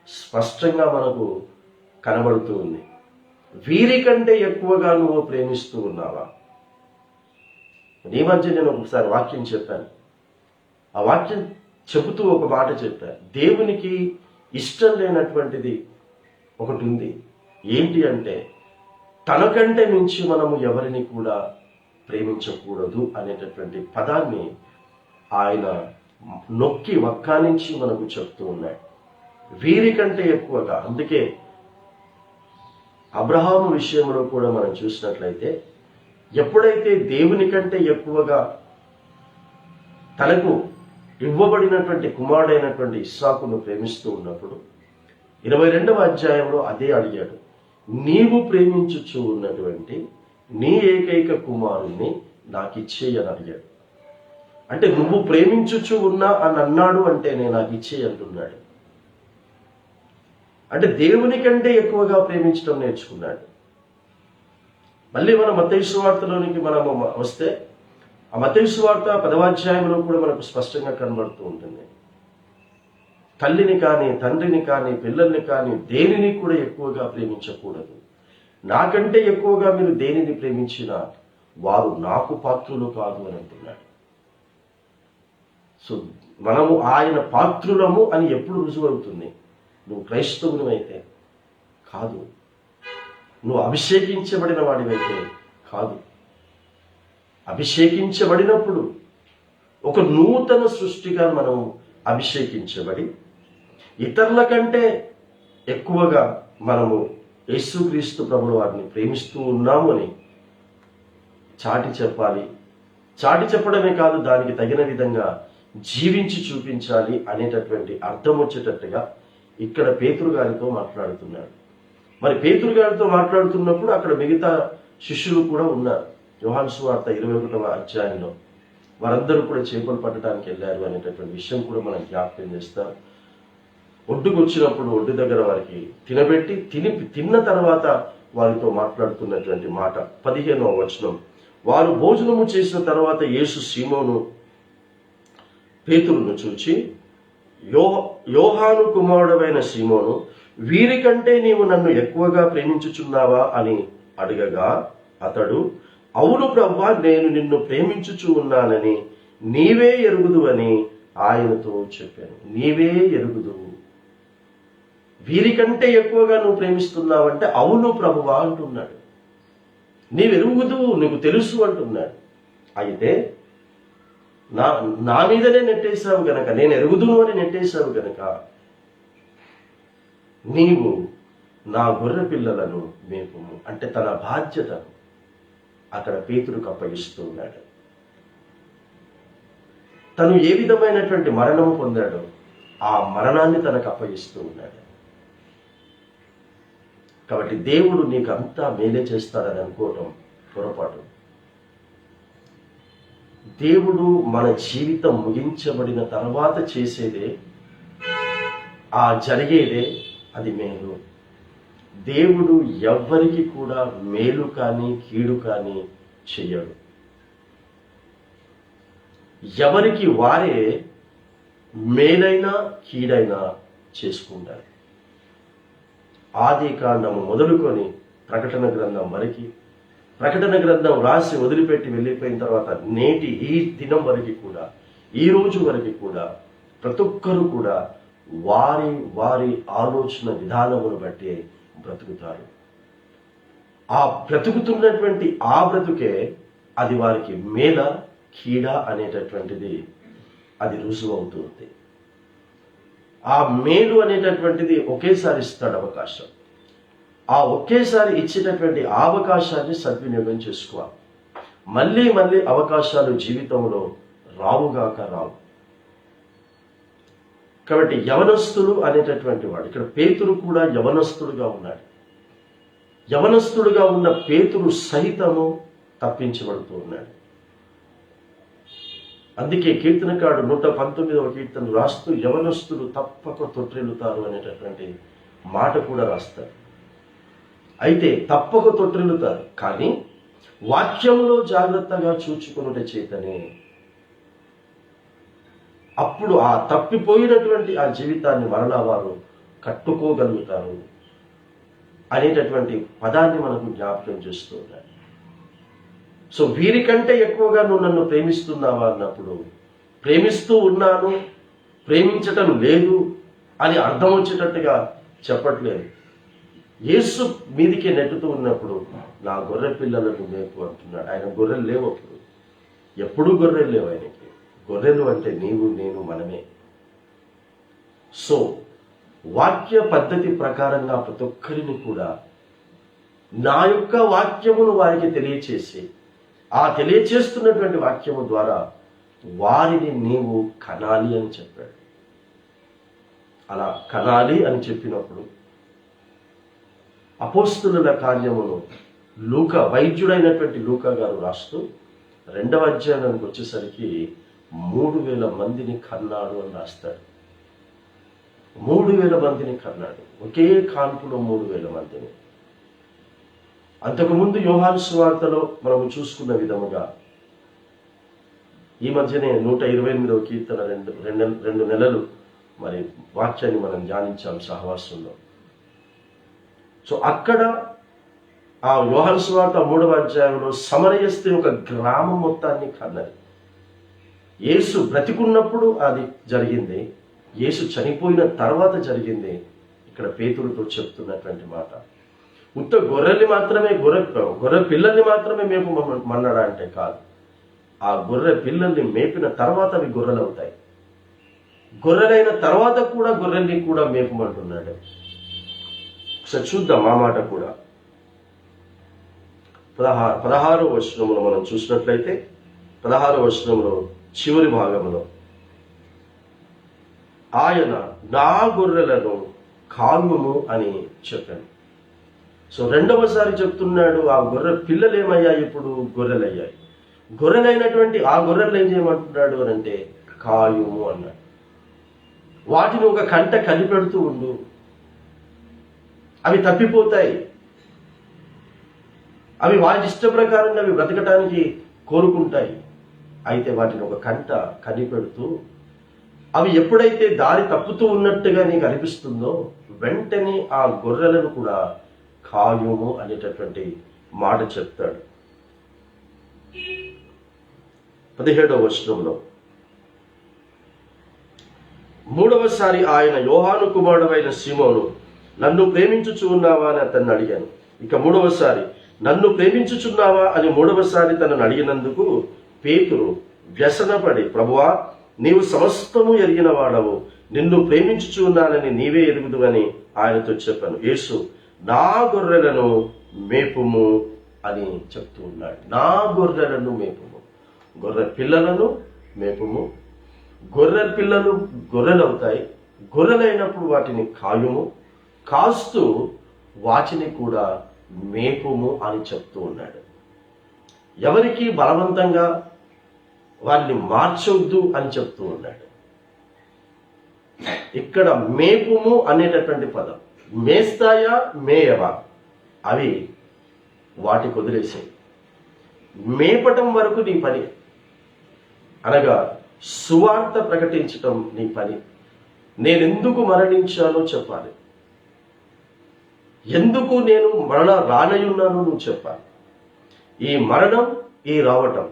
స్పష్టంగా మనకు కనబడుతూ ఉంది. వీరికంటే ఎక్కువగా నువ్వు ప్రేమిస్తూ ఉన్నావా? ఈ మధ్య నేను ఒకసారి వాక్యం చెప్పాను. ఆ వాక్యం చెబుతూ ఒక మాట చెప్పాను. దేవునికి ఇష్టం లేనటువంటిది ఒకటి ఉంది. ఏంటి అంటే, తనకంటే మించి మనము ఎవరిని కూడా ప్రేమించకూడదు అనేటటువంటి పదాన్ని ఆయన నొక్కి వక్కానించి మనకు చెప్తూ ఉన్నాడు. వీరికంటే ఎక్కువగా. అందుకే అబ్రహాము విషయంలో కూడా మనం చూసినట్లయితే, ఎప్పుడైతే దేవుని కంటే ఎక్కువగా తనకు ఇవ్వబడినటువంటి కుమారుడైనటువంటి ఇస్సాకును ప్రేమిస్తూ ఉన్నప్పుడు 22వ అధ్యాయంలో అదే అడిగాడు, నీవు ప్రేమించుచు ఉన్నటువంటి నీ ఏకైక కుమారుణ్ణి నాకు ఇచ్చేయని అడిగాడు. అంటే నువ్వు ప్రేమించుచు ఉన్నా అని అన్నాడు అంటేనే నాకు ఇచ్చేయి అంటున్నాడు. అంటే దేవుని కంటే ఎక్కువగా ప్రేమించడం నేర్చుకున్నాడు. మళ్ళీ మనం మత్తయి సువార్తలోనికి మనము వస్తే, ఆ మత్తయి సువార్త 10వ అధ్యాయంలో కూడా మనకు స్పష్టంగా కనబడుతూ ఉంటుంది. తల్లిని కానీ తండ్రిని కానీ పిల్లల్ని కానీ దేనిని కూడా ఎక్కువగా ప్రేమించకూడదు. నాకంటే ఎక్కువగా మీరు దేనిని ప్రేమించినా వారు నాకు పాత్రులు కాదు అని అంటున్నాడు. సో మనము ఆయన పాత్రులము అని ఎప్పుడు రుజువు అవుతుంది? నువ్వు క్రైస్తవుని అయితే కాదు, నువ్వు అభిషేకించబడిన వాడివైతే కాదు. అభిషేకించబడినప్పుడు ఒక నూతన సృష్టిగా మనం అభిషేకించబడి ఇతరుల కంటే ఎక్కువగా మనము యేసుక్రీస్తు ప్రభువు వారిని ప్రేమిస్తూ ఉన్నాము అని చాటి చెప్పాలి. చాటి చెప్పడమే కాదు, దానికి తగిన విధంగా జీవించి చూపించాలి అనేటటువంటి అర్థం వచ్చేటట్టుగా ఇక్కడ పేతురు గారితో మాట్లాడుతున్నాడు. మరి పేతురు గారితో మాట్లాడుతున్నప్పుడు అక్కడ మిగతా శిష్యులు కూడా ఉన్నారు. యోహాను సువార్త 21వ అధ్యాయంలో వారందరూ కూడా చేపలు పట్టడానికి వెళ్ళారు అనేటటువంటి విషయం కూడా మనం జ్ఞాపకం చేస్తాం. ఒడ్డుకు వచ్చినప్పుడు ఒడ్డు దగ్గర వారికి తినబెట్టి తిన్న తర్వాత వారితో మాట్లాడుతున్నటువంటి మాట 15వ వచనం. వారు భోజనము చేసిన తర్వాత యేసు సీమోను పేతురును చూచి, యోహాను కుమారుడైన సీమోను, వీరికంటే నీవు నన్ను ఎక్కువగా ప్రేమించుచున్నావా అని అడగగా అతడు, అవును ప్రభువా, నేను నిన్ను ప్రేమించుచు ఉన్నానని నీవే ఎరుగుదు అని ఆయనతో చెప్పాను. నీవే ఎరుగుదు, వీరికంటే ఎక్కువగా నువ్వు ప్రేమిస్తున్నావంటే అవును ప్రభువా అంటున్నాడు. నీవెరుగుదు, నీకు తెలుసు అంటున్నాడు. అయితే నా మీదనే నెట్టేశావు గనక, నేను ఎరుగుదును అని నెట్టేశావు గనక నీవు నా గొర్రె పిల్లలను మేపుము అంటే తన బాధ్యతను అక్కడ పేతురుకు అప్పగిస్తూ ఉన్నాడు. తను ఏ విధమైనటువంటి మరణము పొందాడో ఆ మరణాన్ని తనకు అప్పగిస్తూ ఉన్నాడు. కాబట్టి దేవుడు నీకు అంతా మేలే చేస్తాడని అనుకోవటం పొరపాటు. దేవుడు మన జీవితం ముగించబడిన తర్వాత చేసేదే, ఆ జరిగేదే అది మేలు. దేవుడు ఎవ్వరికి కూడా మేలు కానీ కీడు కానీ చెయ్యడు. ఎవరికి వారే మేలైనా కీడైనా చేసుకుంటారు. ఆది కాండము మొదలుకొని ప్రకటన గ్రంథం వరకు, ప్రకటన గ్రంథం రాసి వదిలిపెట్టి వెళ్ళిపోయిన తర్వాత నేటి ఈ దినం వరకు కూడా, ఈ రోజు వరకు కూడా ప్రతి ఒక్కరూ కూడా వారి వారి ఆలోచన విధానమును బట్టి బ్రతుకుతారు. ఆ బ్రతుకుతున్నటువంటి ఆ బ్రతుకే అది వారికి మేల కీడ అనేటటువంటిది అది రుజువు అవుతుంది. ఆ మేలు అనేటటువంటిది ఒకేసారి ఇస్తాడు అవకాశం. ఆ ఒకేసారి ఇచ్చేటటువంటి అవకాశాన్ని సద్వినియోగం చేసుకోవాలి. మళ్ళీ మళ్ళీ అవకాశాలు జీవితంలో రావుగాక రావు. కాబట్టి యవనస్తులు అనేటటువంటి వాడు, ఇక్కడ పేతురు కూడా యవనస్తుడుగా ఉన్నాడు. యవనస్తుడుగా ఉన్న పేతురు సహితము తప్పించబడుతూ ఉన్నాడు. అందుకే కీర్తనకాడు 119వ కీర్తన రాస్తూ యవనస్తులు తప్పక తొట్టిల్లుతారు అనేటటువంటి మాట కూడా రాస్తారు. అయితే తప్పక తొట్టిల్లుతారు, కానీ వాక్యంలో జాగ్రత్తగా చూచుకున్నట చేతనే అప్పుడు ఆ తప్పిపోయినటువంటి ఆ జీవితాన్ని మరలా వారు కట్టుకోగలుగుతారు అనేటటువంటి పదాన్ని మనకు జ్ఞాపకం చేస్తూ ఉన్నారు. సో వీరికంటే ఎక్కువగా నువ్వు నన్ను ప్రేమిస్తున్నావా అన్నప్పుడు, ప్రేమిస్తూ ఉన్నాను, ప్రేమించటం లేదు అని అర్థం వచ్చేటట్టుగా చెప్పట్లేదు. యేసు మీదికే నెట్టుతూ ఉన్నప్పుడు నా గొర్రె పిల్లలను మేపు అంటున్నాడు. ఆయన గొర్రెలు లేవు, అప్పుడు ఎప్పుడూ గొర్రెలు లేవు ఆయనకి. గొర్రెలు అంటే నీవు నేను మనమే. సో వాక్య పద్ధతి ప్రకారంగా ప్రతి ఒక్కరిని కూడా నా యొక్క వాక్యమును వారికి తెలియచేసి, ఆ తెలియచేస్తున్నటువంటి వాక్యము ద్వారా వారిని నీవు కనాలి అని చెప్పాడు. అలా కనాలి అని చెప్పినప్పుడు అపోస్తుల కార్యమును లూకా, వైద్యుడైనటువంటి లూకా గారు రాస్తూ 2వ అధ్యాయానికి వచ్చేసరికి 3000 మందిని కన్నాడు అని రాస్తాడు. 3000 మందిని కన్నాడు, ఒకే కాన్పులో 3000 మందిని. అంతకుముందు యోహాను సువార్తలో మనము చూసుకున్న విధముగా ఈ మధ్యనే 128వ కీర్తన 2 నెలలు మరి వాక్యాన్ని మనం ధ్యానించాం సహవాసంలో. సో అక్కడ ఆ యోహాను సువార్త 3వ అధ్యాయంలో సమరయ స్త్రీ ఒక గ్రామం మొత్తాన్ని కన్నది. యేసు బ్రతికున్నప్పుడు అది జరిగింది, యేసు చనిపోయిన తర్వాత జరిగింది. ఇక్కడ పేతురుతో చెప్తున్నటువంటి మాట, ఉత్త గొర్రెల్ని మాత్రమే గొర్రె పిల్లల్ని మాత్రమే మేపు మన్నాడా అంటే కాదు. ఆ గొర్రె పిల్లల్ని మేపిన తర్వాత అవి గొర్రెలు అవుతాయి. గొర్రెలైన తర్వాత కూడా గొర్రెల్ని కూడా మేపమంటున్నాడు. ఒకసారి చూద్దాం ఆ మాట కూడా. 16వ వచనంలో మనం చూసినట్లయితే 16వ వచనంలో చివరి భాగంలో ఆయన నా గొర్రెలను కాల్ముము అని చెప్పాను. సో రెండవసారి చెప్తున్నాడు, ఆ గొర్రె పిల్లలు ఏమయ్యాయి? ఇప్పుడు గొర్రెలయ్యాయి. గొర్రెలైనటువంటి ఆ గొర్రెలు ఏం చేయమంటున్నాడు అని అంటే కాయుము అన్నాడు. వాటిని ఒక కంట కనిపెడుతూ ఉండు, అవి తప్పిపోతాయి, అవి వాటి ఇష్ట ప్రకారంగా అవి బ్రతకటానికి కోరుకుంటాయి. అయితే వాటిని ఒక కంట కనిపెడుతూ అవి ఎప్పుడైతే దారి తప్పుతూ ఉన్నట్టుగా నీకు అనిపిస్తుందో వెంటనే ఆ గొర్రెలను కూడా కాయుము అనేటటువంటి మాట చెప్తాడు. 17వ వచనంలో, మూడవసారి ఆయన యోహాను కుమారుడైన సీమోను, నన్ను ప్రేమించుచున్నావా అని అతన్ని అడిగాను. ఇక మూడవసారి నన్ను ప్రేమించుచున్నావా అని మూడవసారి తనను అడిగినందుకు పేతురు వ్యసనపడి, ప్రభువా, నీవు సమస్తము ఎరిగిన వాడవు, నిన్ను ప్రేమించుచున్నానని నీవే ఎరుగుదువని ఆయనతో చెప్పాను. యేసు, నా గొర్రెలను మేపుము అని చెప్తూ ఉన్నాడు. నా గొర్రెలను మేపుము, గొర్రె పిల్లలను మేపుము. గొర్రె పిల్లలు గొర్రెలవుతాయి, గొర్రెలైనప్పుడు వాటిని కాయుము, కాస్తూ వాటిని కూడా మేపుము అని చెప్తూ ఉన్నాడు. ఎవరికి బలవంతంగా వారిని మార్చొద్దు అని చెప్తూ ఉన్నాడు. ఇక్కడ మేపుము అనేటటువంటి పదం, మేస్తాయా మేయవా అవి వాటికి వదిలేసాయి. మేపటం వరకు నీ పని, అనగా సువార్త ప్రకటించటం నీ పని. నేనెందుకు మరణించానో చెప్పాలి, ఎందుకు నేను మరణ రానయ్యున్నాను నువ్వు చెప్పాలి. ఈ మరణం, ఈ రావటం,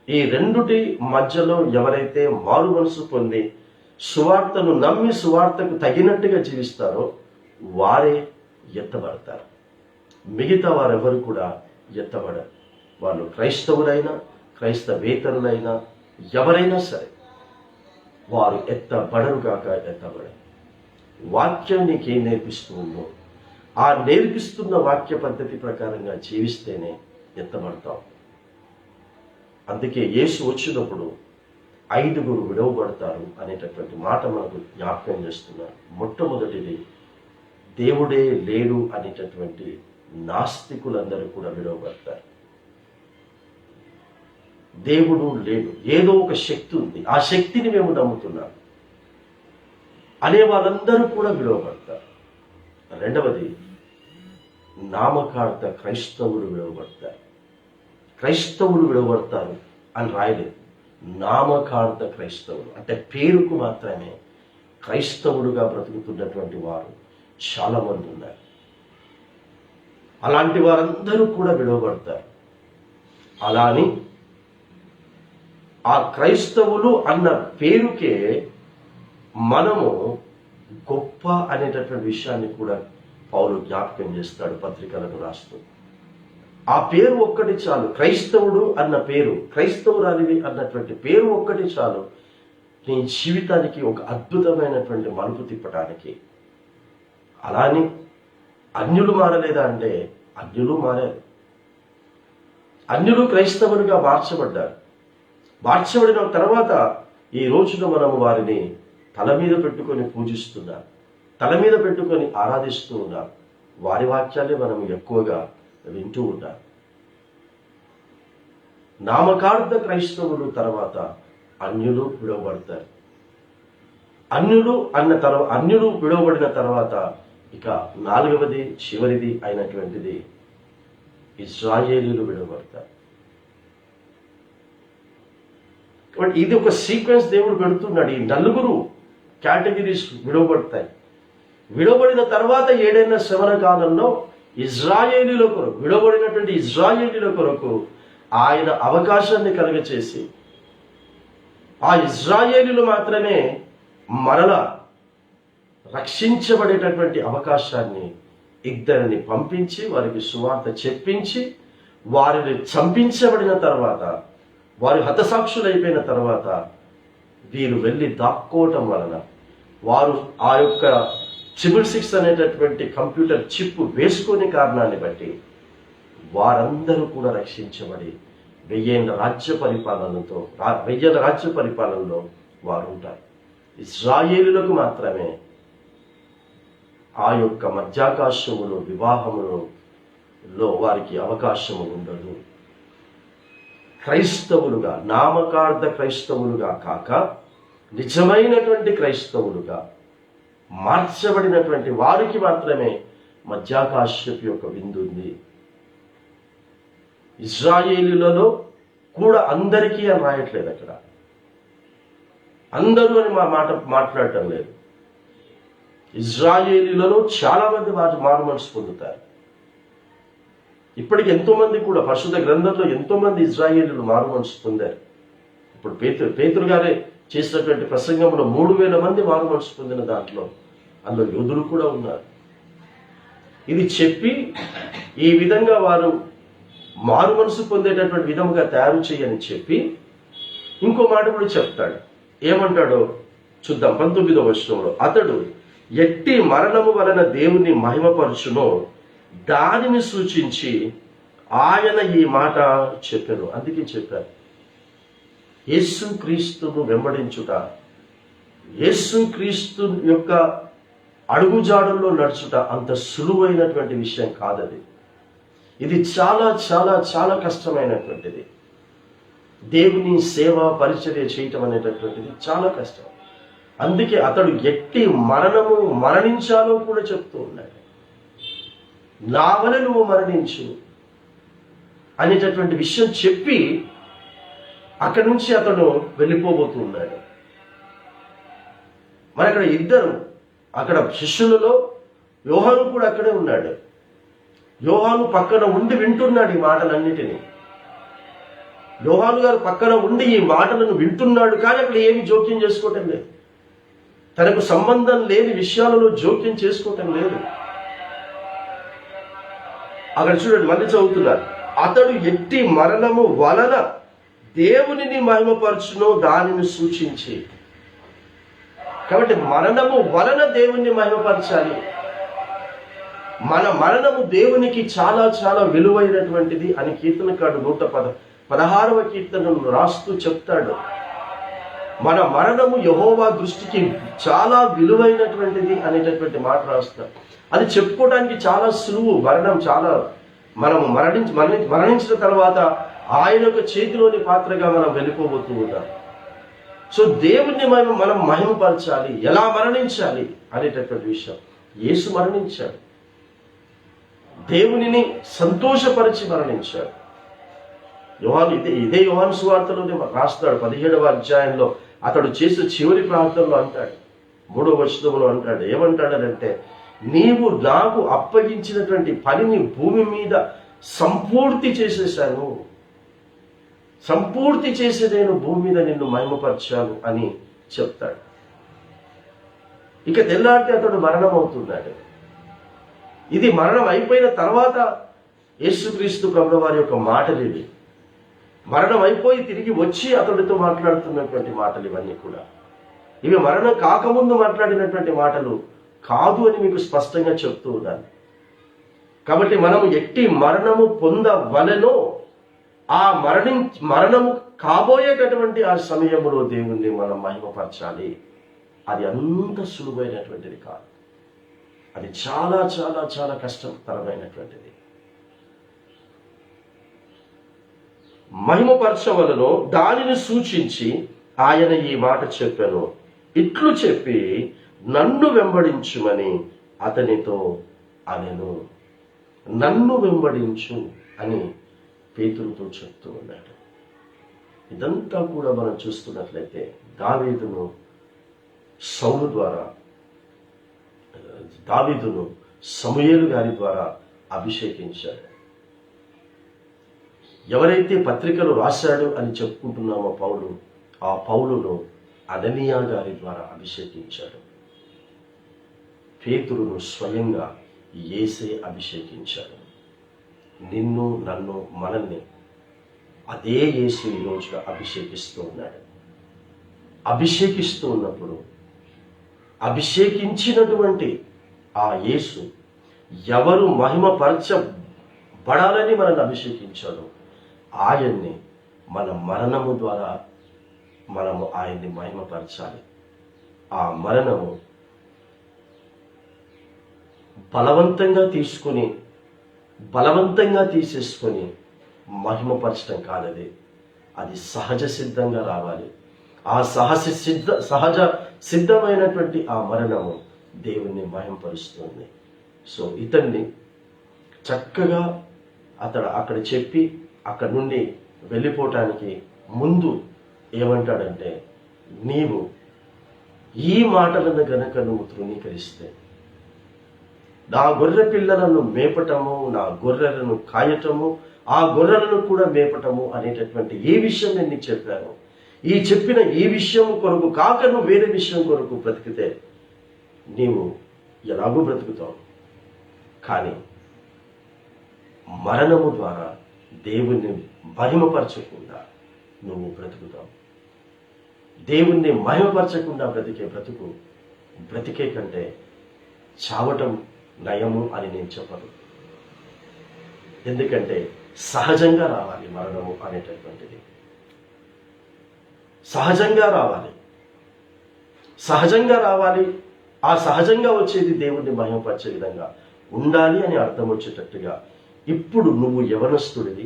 ఈ రెండుటి మధ్యలో ఎవరైతే మారు మనసు పొంది సువార్తను నమ్మి సువార్తకు తగినట్టుగా జీవిస్తారో వారే ఎత్తబడతారు. మిగతా వారెవరు కూడా ఎత్తబడరు. వాళ్ళు క్రైస్తవులైనా క్రైస్తవేతరులైనా ఎవరైనా సరే వారు ఎత్తబడరు కాక ఎత్తబడరు. వాక్యం నీకేం నేర్పిస్తూ ఉందో ఆ నేర్పిస్తున్న వాక్య పద్ధతి ప్రకారంగా జీవిస్తేనే ఎత్తబడతాం. అందుకే యేసు వచ్చినప్పుడు 5 విడవబడతారు అనేటటువంటి మాట మనకు జ్ఞాపకం చేస్తున్నారు. మొట్టమొదటిది, దేవుడే లేడు అనేటటువంటి నాస్తికులందరూ కూడా విడవబడతారు. దేవుడు లేడు, ఏదో ఒక శక్తి ఉంది, ఆ శక్తిని మేము నమ్ముతున్నాం అనే వాళ్ళందరూ కూడా విడవబడతారు. రెండవది, నామకార్థ క్రైస్తవులు విడవబడతారు. క్రైస్తవులు విడవబడతారు అని రాయలేదు, నామకార్థ క్రైస్తవులు అంటే పేరుకు మాత్రమే క్రైస్తవులుగా బ్రతుకుతున్నటువంటి వారు చాలా మంది ఉన్నారు. అలాంటి వారందరూ కూడా విడవబడతారు. అలా అని ఆ క్రైస్తవులు అన్న పేరుకే మనము గొప్ప అనేటటువంటి విషయాన్ని కూడా పౌలు జ్ఞాపకం చేస్తాడు పత్రికలను రాస్తూ. ఆ పేరు ఒక్కటి చాలు, క్రైస్తవుడు అన్న పేరు, క్రైస్తవురాలివి అన్నటువంటి పేరు ఒక్కటి చాలు నీ జీవితానికి ఒక అద్భుతమైనటువంటి మలుపు తిప్పటానికి. అలాని అన్యులు మారలేదా అంటే అన్యులు మారారు. అన్యులు క్రైస్తవులుగా మార్చబడ్డారు. మార్చబడిన తర్వాత ఈ రోజున మనము వారిని తల మీద పెట్టుకొని పూజిస్తున్నాం, తల మీద పెట్టుకొని ఆరాధిస్తూ ఉన్నాం. వారి వాక్యాలే మనం ఎక్కువగా వింటూ ఉంటాం. నామకార్థ క్రైస్తవులు తర్వాత అన్యులు విడవబడతారు. అన్యులు విడవబడిన తర్వాత ఇక 4వది చివరిది అయినటువంటిది ఇశ్రాయేలీలు విడవబడతారు. కాబట్టి ఇది ఒక సీక్వెన్స్ దేవుడు పెడుతున్నాడు. ఈ 4 కేటగిరీస్ విడవబడతాయి. విడవబడిన తర్వాత 7 శ్రవణ కాలంలో ఇజ్రాయేలీల కొరకు, విడవబడినటువంటి ఇజ్రాయేలీల కొరకు ఆయన అవకాశాన్ని కలుగచేసి ఆ ఇజ్రాయేలీలు మాత్రమే మరలా రక్షించబడేటటువంటి అవకాశాన్ని 2 పంపించి వారికి సువార్త చెప్పించి వారిని చంపించబడిన తర్వాత, వారు హతసాక్షులైపోయిన తర్వాత వీరు వెళ్ళి దాక్కోవటం వలన వారు ఆ యొక్క 666 అనేటటువంటి కంప్యూటర్ చిప్ వేసుకునే కారణాన్ని బట్టి వారందరూ కూడా రక్షించబడి 1000 ఏళ్ల రాజ్య పరిపాలనలో వారు ఉంటారు. ఇశ్రాయేలులకు మాత్రమే ఆ యొక్క మధ్యాకాశములో వివాహములో వారికి అవకాశము ఉండదు. క్రైస్తవులుగా, నామకార్థ క్రైస్తవులుగా కాక నిజమైనటువంటి క్రైస్తవులుగా మార్చబడినటువంటి వారికి మాత్రమే మధ్యాకాశపు యొక్క విందు ఉంది. ఇజ్రాయేలీలలో కూడా అందరికీ అని రాయట్లేదు, అక్కడ అందరూ అని మాట్లాడటం లేదు. ఇజ్రాయేలీలలో చాలా మంది మారు మనసు పొందుతారు. ఇప్పటికి ఎంతో మంది కూడా పరిశుద్ధ గ్రంథంలో ఎంతో మంది ఇజ్రాయేలీలు మారు మనసు పొందారు. ఇప్పుడు పేతురు గారే చేసినటువంటి ప్రసంగంలో 3,000 మంది మారు మనసు పొందిన దాంట్లో అందులో యోధులు కూడా ఉన్నారు. ఇది చెప్పి ఈ విధంగా వారు మారు మనసు పొందేటటువంటి విధముగా తయారు చేయని చెప్పి ఇంకో మాట కూడా చెప్తాడు. ఏమంటాడో చూద్దాం. 19వ వచనంలో, అతడు ఎట్టి మరణము వలన దేవుని మహిమపరచునో దానిని సూచించి ఆయన ఈ మాట చెప్పారు. అందుకే చెప్పారు, యేసు క్రీస్తును వెంబడించుట, యేసు క్రీస్తు యొక్క అడుగుజాడుల్లో నడుచుట అంత సులువైనటువంటి విషయం కాదది. ఇది చాలా చాలా చాలా కష్టమైనటువంటిది. దేవుని సేవ పరిచర్య చేయటం అనేటటువంటిది చాలా కష్టం. అందుకే అతడు ఎట్టి మరణము మరణించాలో కూడా చెప్తూ ఉన్నాడు. నా వలె నువ్వు మరణించు అనేటటువంటి విషయం చెప్పి అక్కడి నుంచి అతడు వెళ్ళిపోబోతూ ఉన్నాడు. మరి అక్కడ ఇద్దరు, అక్కడ శిష్యులలో యోహాను కూడా అక్కడే ఉన్నాడు. యోహాను పక్కన ఉండి వింటున్నాడు ఈ మాటలన్నిటినీ. యోహాను గారు పక్కన ఉండి ఈ మాటలను వింటున్నాడు, కానీ అక్కడ ఏమి జోక్యం చేసుకోవటం లేదు. తనకు సంబంధం లేని విషయాలలో జోక్యం చేసుకోవటం లేదు. అక్కడ చూడండి, మళ్ళీ చదువుతున్నారు, అతడు ఎట్టి మరణము వలన దేవునిని మహిమపరచునో దానిని సూచించి. కాబట్టి మరణము వలన దేవుణ్ణి మహిమపరచాలి. మన మరణము దేవునికి చాలా చాలా విలువైనటువంటిది అని కీర్తనకారుడు 116వ కీర్తనను రాస్తూ చెప్తాడు. మన మరణము యెహోవా దృష్టికి చాలా విలువైనటువంటిది అనేటటువంటి మాట రాస్తాడు. అది చెప్పుకోవడానికి చాలా సులువు. మరణం చాలా, మనము మరణించిన తర్వాత ఆయన యొక్క చేతిలోని పాత్రగా మనం వెళ్ళిపోబోతూ ఉంటాం. సో దేవుణ్ణి మనం మహిమపరచాలి. ఎలా మరణించాలి అనేటటువంటి విషయం. యేసు మరణించాడు, దేవునిని సంతోషపరిచి మరణించాడు. ఇదే యోహాను సువార్తలోనే రాస్తాడు. 17వ అధ్యాయంలో అతడు చేసే చివరి ప్రాంతంలో అంటాడు, 3వ వచనంలో అంటాడు, ఏమంటాడనంటే, నీవు నాకు అప్పగించినటువంటి పనిని భూమి మీద సంపూర్తి చేసేసాను, సంపూర్తి చేసి నేను భూమి మీద నిన్ను మహిమపరచాను అని చెప్తాడు. ఇక తెల్లారితే అతడు మరణం అవుతున్నాడు. ఇది మరణం అయిపోయిన తర్వాత యేసుక్రీస్తు ప్రభువు వారి యొక్క మాటలు ఇవి. మరణం అయిపోయి తిరిగి వచ్చి అతడితో మాట్లాడుతున్నటువంటి మాటలు ఇవన్నీ కూడా. ఇవి మరణం కాకముందు మాట్లాడినటువంటి మాటలు కాదు అని మీకు స్పష్టంగా చెప్తూ ఉన్నాను. కాబట్టి మనము ఎట్టి మరణము పొందవలెనో ఆ మరణము కాబోయేటటువంటి ఆ సమయంలో దేవుణ్ణి మనం మహిమపరచాలి. అది అంత సులువైనటువంటిది కాదు. అది చాలా చాలా చాలా కష్టతరమైనటువంటిది. మహిమపరచవలెనో దానిని సూచించి ఆయన ఈ మాట చెప్పాను. ఇట్లు చెప్పి నన్ను వెంబడించుమని అతనితో అనెను. నన్ను వెంబడించు అని పేతురుతో చెప్తూ ఉన్నాడు. ఇదంతా కూడా మనం చూస్తున్నట్లయితే దావీదును సమూయేలు గారి ద్వారా అభిషేకించాడు. ఎవరైతే పత్రికలు రాశాడు అని చెప్పుకుంటున్నామో పౌలు, ఆ పౌలును అననీయా గారి ద్వారా అభిషేకించాడు. పేతురును స్వయంగా యేసే అభిషేకించాడు. నిన్ను, నన్ను, మనల్ని అదే యేసు ఈ రోజుగా అభిషేకిస్తూ ఉన్నాడు. అభిషేకిస్తూ ఉన్నప్పుడు అభిషేకించినటువంటి ఆ యేసు ఎవరు మహిమపరచబడాలని మనల్ని అభిషేకించాడో ఆయన్ని మన మరణము ద్వారా మనము ఆయన్ని మహిమపరచాలి. ఆ మరణము బలవంతంగా తీసేసుకొని మహిమపరచడం కాదది. అది సహజ సిద్ధంగా రావాలి. ఆ సహజ సిద్ధమైనటువంటి ఆ మరణము దేవుణ్ణి మహింపరుస్తుంది. సో ఇతన్ని చక్కగా అక్కడ చెప్పి అక్కడి నుండి వెళ్ళిపోవటానికి ముందు ఏమంటాడంటే, నీవు ఈ మాటలను గనక నువ్వు తృణీకరిస్తే, నా గొర్రె పిల్లలను మేపటము, నా గొర్రెలను కాయటము, ఆ గొర్రెలను కూడా మేపటము అనేటటువంటి ఏ విషయం నేను నీకు చెప్పాను, ఈ చెప్పిన ఈ విషయం కొరకు కాక నువ్వు వేరే విషయం కొరకు బ్రతికితే నీవు ఎలాగూ బ్రతుకుతావు. కానీ మరణము ద్వారా దేవుణ్ణి మహిమపరచకుండా నువ్వు బ్రతుకుతావు. దేవుణ్ణి మహిమపరచకుండా బ్రతికే కంటే చావటం నయము అని నేను చెప్పను. ఎందుకంటే సహజంగా రావాలి మరణము అనేటటువంటిది. సహజంగా రావాలి. ఆ సహజంగా వచ్చేది దేవుణ్ణి మహిమపరిచే విధంగా ఉండాలి అని అర్థం వచ్చేటట్టుగా. ఇప్పుడు నువ్వు యవనస్తుడివి,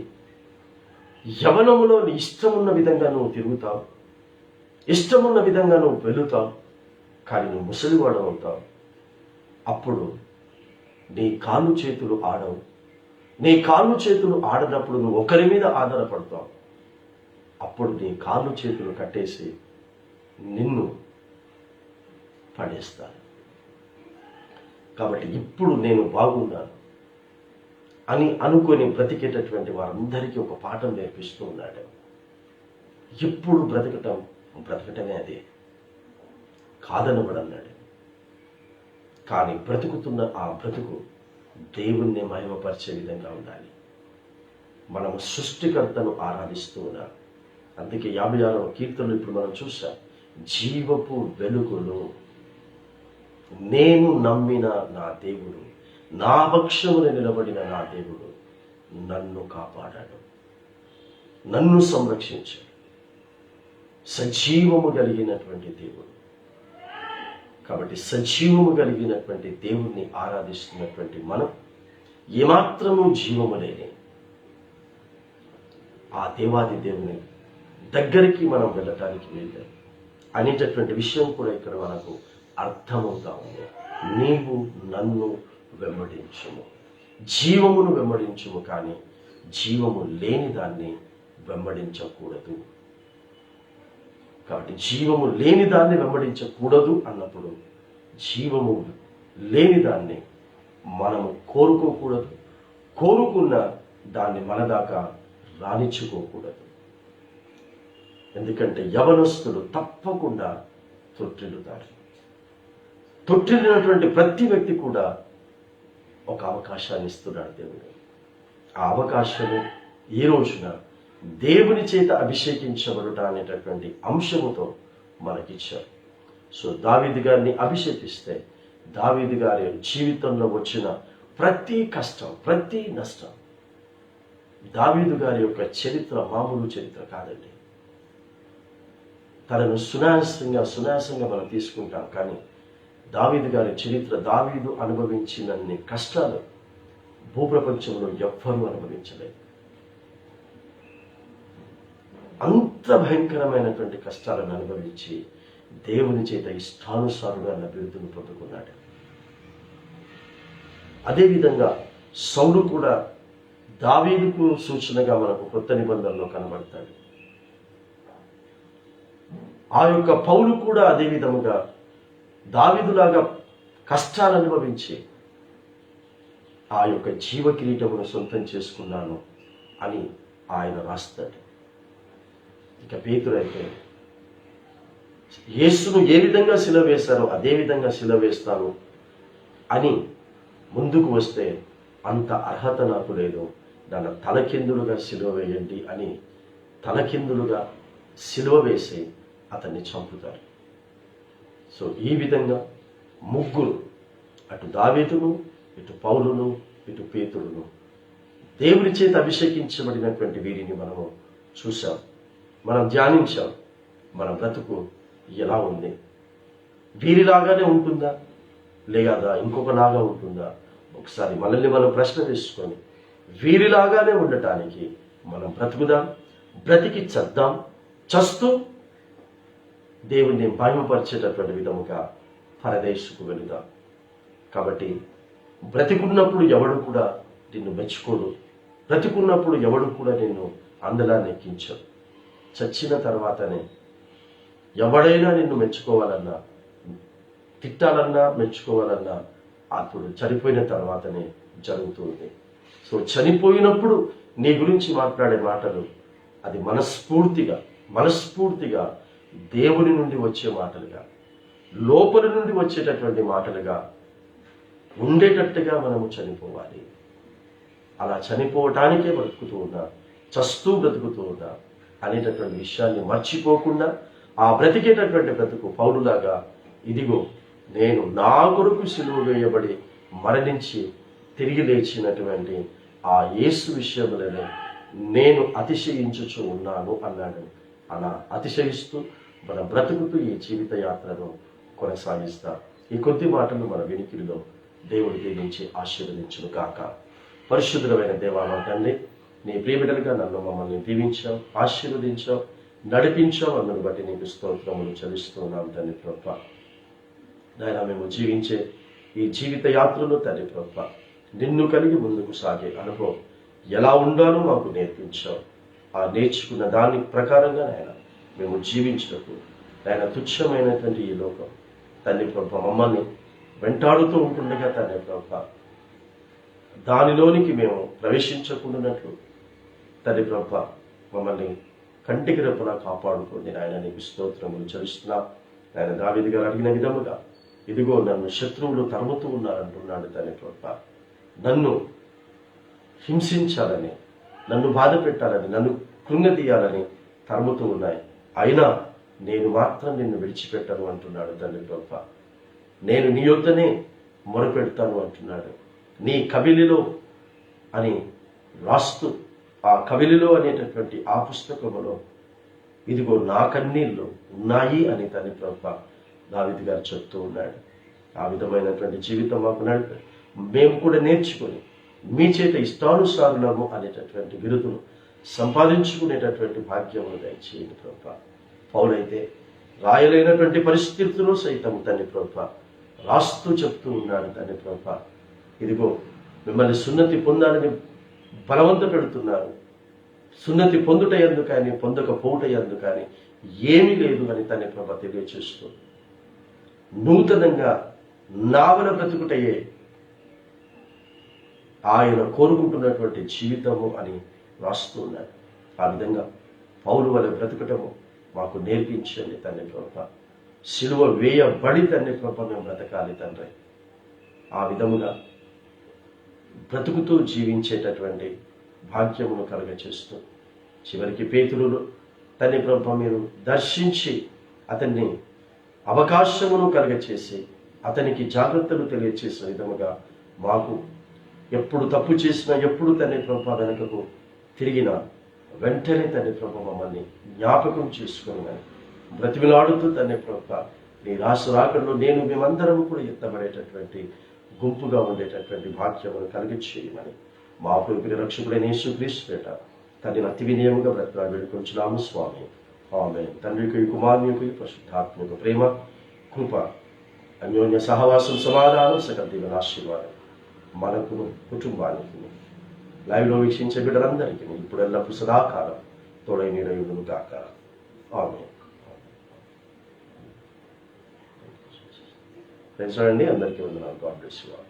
యవనములో నీ ఇష్టమున్న విధంగా నువ్వు తిరుగుతావు, ఇష్టమున్న విధంగా నువ్వు వెళుతావు. కానీ నువ్వు ముసలివాడు అవుతావు. అప్పుడు నీ కాళ్ళు చేతులు ఆడవు. నీ కాళ్ళు చేతులు ఆడనప్పుడు నువ్వు ఒకరి మీద ఆధారపడతావు. అప్పుడు నీ కాళ్ళు చేతులు కట్టేసి నిన్ను పడేస్తాను. కాబట్టి ఇప్పుడు నేను బాగున్నాను అని అనుకొని బ్రతికేటటువంటి వారందరికీ ఒక పాఠం నేర్పిస్తూ ఉన్నాడు. ఇప్పుడు బ్రతకటమే అదే కాదనబడన్నాడు. కానీ బ్రతుకుతున్న ఆ బ్రతుకు దేవుణ్ణి మహిమపరిచే విధంగా ఉండాలి. మనం సృష్టికర్తను ఆరాధిస్తూ ఉన్నాం. అందుకే 56వ కీర్తనలు ఇప్పుడు మనం చూసాం. జీవపు వెలుగును నేను నమ్మిన నా దేవుడు, నా పక్షమున నిలబడిన నా దేవుడు నన్ను కాపాడాడు, నన్ను సంరక్షించాడు. సజీవము కలిగినటువంటి దేవుడు. కాబట్టి సజీవము కలిగినటువంటి దేవుణ్ణి ఆరాధిస్తున్నటువంటి మనం ఏమాత్రము జీవము లేని ఆ దేవాది దేవుని దగ్గరికి మనం వెళ్ళటానికి వీలు అనేటటువంటి విషయం కూడా ఇక్కడ మనకు అర్థమవుతా ఉంది. నీవు నన్ను వెంబడించుము, జీవమును వెంబడించుము, కానీ జీవము లేని దాన్ని వెంబడించకూడదు. కాబట్టి జీవము లేని దాన్ని వెంబడించకూడదు అన్నప్పుడు జీవము లేని దాన్ని మనము కోరుకోకూడదు, కోరుకున్న దాన్ని మన దాకా రాణించుకోకూడదు. ఎందుకంటే యవనస్తులు తప్పకుండా తొట్టిల్లుతారు. తొట్టిల్లినటువంటి ప్రతి వ్యక్తి కూడా ఒక అవకాశాన్ని ఇస్తున్నాడు దేవుడు. ఆ అవకాశము ఈ రోజున దేవుని చేత అభిషేకించబడుట అనేటటువంటి అంశముతో మనకిచ్చారు. సో దావీదు గారిని అభిషేకిస్తే దావీదు గారి జీవితంలో వచ్చిన ప్రతి కష్టం, ప్రతి నష్టం, దావీదు గారి యొక్క చరిత్ర మామూలు చరిత్ర కాదండి. తనను సునాయాసంగా మనం తీసుకుంటాం. కానీ దావీదు గారి చరిత్ర, దావీదు అనుభవించినన్ని కష్టాలు భూప్రపంచంలో ఎవ్వరూ అనుభవించలేదు. అంత భయంకరమైనటువంటి కష్టాలను అనుభవించి దేవుని చేత ఇష్టానుసారుగా అన్న బిరుదును పొందుకున్నాడు. అదేవిధంగా సౌలు కూడా దావీదుకు సూచనగా మనకు కొత్త నిబంధనలో కనబడతాడు. ఆ యొక్క పౌలు కూడా అదే విధముగా దావీదులాగా కష్టాలు అనుభవించి ఆ యొక్క జీవ కిరీటమును సొంతం చేసుకున్నాను అని ఆయన రాస్తాడు. ఇక పేతురైతే యేసును ఏ విధంగా సిలువ వేశారో అదే విధంగా సిలువ వేస్తాను అని ముందుకు వస్తే అంత అర్హత నాకు లేదు, దాన్ని తలకిందులుగా సిలువ వేయండి అని తలకిందులుగా సిలువ వేసి అతన్ని చంపుతారు. సో ఈ విధంగా ముగ్గురు, అటు దావీదును, ఇటు పౌలును, ఇటు పేతురును, దేవుని చేత అభిషేకించబడినటువంటి వీరిని మనము చూసాం, మనం ధ్యానించాం. మన బ్రతుకు ఎలా ఉంది? వీరిలాగానే ఉంటుందా లేదా ఇంకొకలాగా ఉంటుందా? ఒకసారి మనల్ని మనం ప్రశ్న వేసుకొని వీరిలాగానే ఉండటానికి మనం బ్రతుకుదాం. బ్రతికి చద్దాం, చస్తూ దేవుణ్ణి మహిమపరిచేటటువంటి విధముగా పరదేశకు వెళుదాం. కాబట్టి బ్రతికున్నప్పుడు ఎవడు కూడా నిన్ను మెచ్చుకోడు, బ్రతికున్నప్పుడు ఎవడు కూడా నిన్ను అందలాన్ని ఎక్కించడు. చచ్చిన తర్వాతనే ఎవడైనా నిన్ను మెచ్చుకోవాలన్నా, తిట్టాలన్నా, మెచ్చుకోవాలన్నా అప్పుడు చనిపోయిన తర్వాతనే జరుగుతుంది. సో చనిపోయినప్పుడు నీ గురించి మాట్లాడే మాటలు అది మనస్ఫూర్తిగా దేవుని నుండి వచ్చే మాటలుగా, లోపల నుండి వచ్చేటటువంటి మాటలుగా ఉండేటట్టుగా మనము చనిపోవాలి. అలా చనిపోవటానికే బ్రతుకుతూ ఉన్నా, చస్తూ బ్రతుకుతూ ఉన్నా అనేటటువంటి విషయాన్ని మర్చిపోకుండా ఆ బ్రతికేటటువంటి బ్రతుకు పౌలులాగా, ఇదిగో నేను నా కొరకు సిలువ వేయబడి మరణించి తిరిగి లేచినటువంటి ఆ యేసు విషయంలోనే నేను అతిశయించుచూ ఉన్నాను అన్నాడు. అలా అతిశయిస్తూ మన బ్రతుకుతూ ఈ జీవిత యాత్రను కొనసాగిస్తా. ఈ కొద్ది మాటలు మన వినికిడిలో దేవుడు దీవించి ఆశీర్వదించును కాక. పరిశుద్ధమైన దేవా మా తండ్రి, నీ ప్రియబిడ్డలుగా నన్ను మమ్మల్ని దీవించావు, ఆశీర్వదించావు, నడిపించావు. అందును బట్టి నీకు స్తోత్రములు చెల్లిస్తున్నాం తండ్రి ప్రభువా. నాయనా, మేము జీవించే ఈ జీవిత యాత్రలో తండ్రి ప్రభువా, నిన్ను కలిగి ముందుకు సాగే అనుభవం ఎలా ఉండాలో మాకు నేర్పించావు. ఆ నేర్చుకున్న దాని ప్రకారంగా నాయన మేము జీవించినప్పుడు నాయన తుచ్చమైనటువంటి ఈ లోకం తండ్రి ప్రభువా మమ్మల్ని వెంటాడుతూ ఉంటుండగా తండ్రి ప్రభువా దానిలోనికి మేము ప్రవేశించకుండానట్లు తండ్రి ప్రభువా మమ్మల్ని కంటికి రెప్పలా కాపాడుకోండి నాయన. నీకు స్తోత్రములు చెల్లిస్తున్నా. ఆయన దావీదు గారు అడిగిన విధముగా, ఇదిగో నన్ను శత్రువులు తరుముతూ ఉన్నారంటున్నాడు తండ్రి ప్రభువా. నన్ను హింసించాలని, నన్ను బాధ పెట్టాలని, నన్ను కృంగతీయాలని తరుముతూ ఉన్నాయి, అయినా నేను మాత్రం నిన్ను విడిచిపెట్టను అంటున్నాడు తండ్రి ప్రభువా. నేను నీ యొద్దనే మొరపెడతాను అంటున్నాడు. నీ కవిలిలో అని రాస్తూ ఆ కవిలిలో అనేటటువంటి ఆ పుస్తకములో ఇదిగో నా కన్నీళ్ళు ఉన్నాయి అని తండ్రి ప్రభువా దావీదు గారు చెప్తూ ఉన్నాడు. ఆ విధమైనటువంటి జీవితం మాకు మేము కూడా నేర్చుకొని మీ చేత ఇష్టానుసారులము అనేటటువంటి బిరుదును సంపాదించుకునేటటువంటి భాగ్యమును దయచేయండి ప్రభువా. పౌలైతే రాయలేనటువంటి పరిస్థితుల్లో సైతం తండ్రి ప్రభువా రాస్తూ చెప్తూ ఉన్నాడు తండ్రి ప్రభువా, ఇదిగో మిమ్మల్ని సున్నతి పొందాలని బలవంత పెడుతున్నారు, సున్నతి పొందుట యందు కానీ పొందకపోవుట యందు కానీ ఏమీ లేదు అని తండ్రి ప్రభువా తెలియచేస్తూ నూతనంగా నావల బ్రతుకుటయే ఆయన కోరుకుంటున్నటువంటి జీవితము అని రాస్తూ ఉన్నాడు. ఆ విధంగా పౌలు వలె బ్రతుకటము మాకు నేర్పించండి తండ్రి ప్రభువా. సిలువ వేయబడి తండ్రి ప్రభువా మేము బ్రతకాలి తండ్రి. ఆ విధముగా బ్రతుకుతూ జీవించేటటువంటి భాగ్యమును కలుగచేస్తూ చివరికి పేతురును తండ్రి ప్రభువా మీరు దర్శించి అతన్ని అవకాశమును కలుగచేసి అతనికి జాగ్రత్తలు తెలియచేసిన విధముగా మాకు ఎప్పుడు తప్పు చేసినా, ఎప్పుడు తండ్రి ప్రభువా వెనుకకు తిరిగినా వెంటనే తండ్రి ప్రభువా మమ్మల్ని జ్ఞాపకం చేసుకుని బ్రతిమిలాడుతూ తండ్రి ప్రభువా నీ రాకడలో నేను మేమందరం కూడా ఎత్తబడేటటువంటి గుంపుగా ఉండేటటువంటి భాగ్యమును కలిగించేయమని మా ప్రియ రక్షకుడైన యేసుక్రీస్తు పేట తండ్రి అతి వినయముగా బ్రతిమాడి వేడుకొంచున్నాము స్వామి. ఆమేన్. తండ్రికి, కుమారునికి, పరిశుద్ధాత్మక ప్రేమ, కృప, అన్యోన్య సహవాసం, సమాధానం, సకల దీవెన ఆశీర్వాదం మనకును కుటుంబానికి లైవ్లో వీక్షించే బిడ్డలందరికీ ఇప్పుడు ఎల్లప్పుడు సదాకాలం తోడై నీడయుడును కాక. ఆమేన్. ఫ్రెండ్స్ అండి, అందరికీ వందనాలు. God bless you all.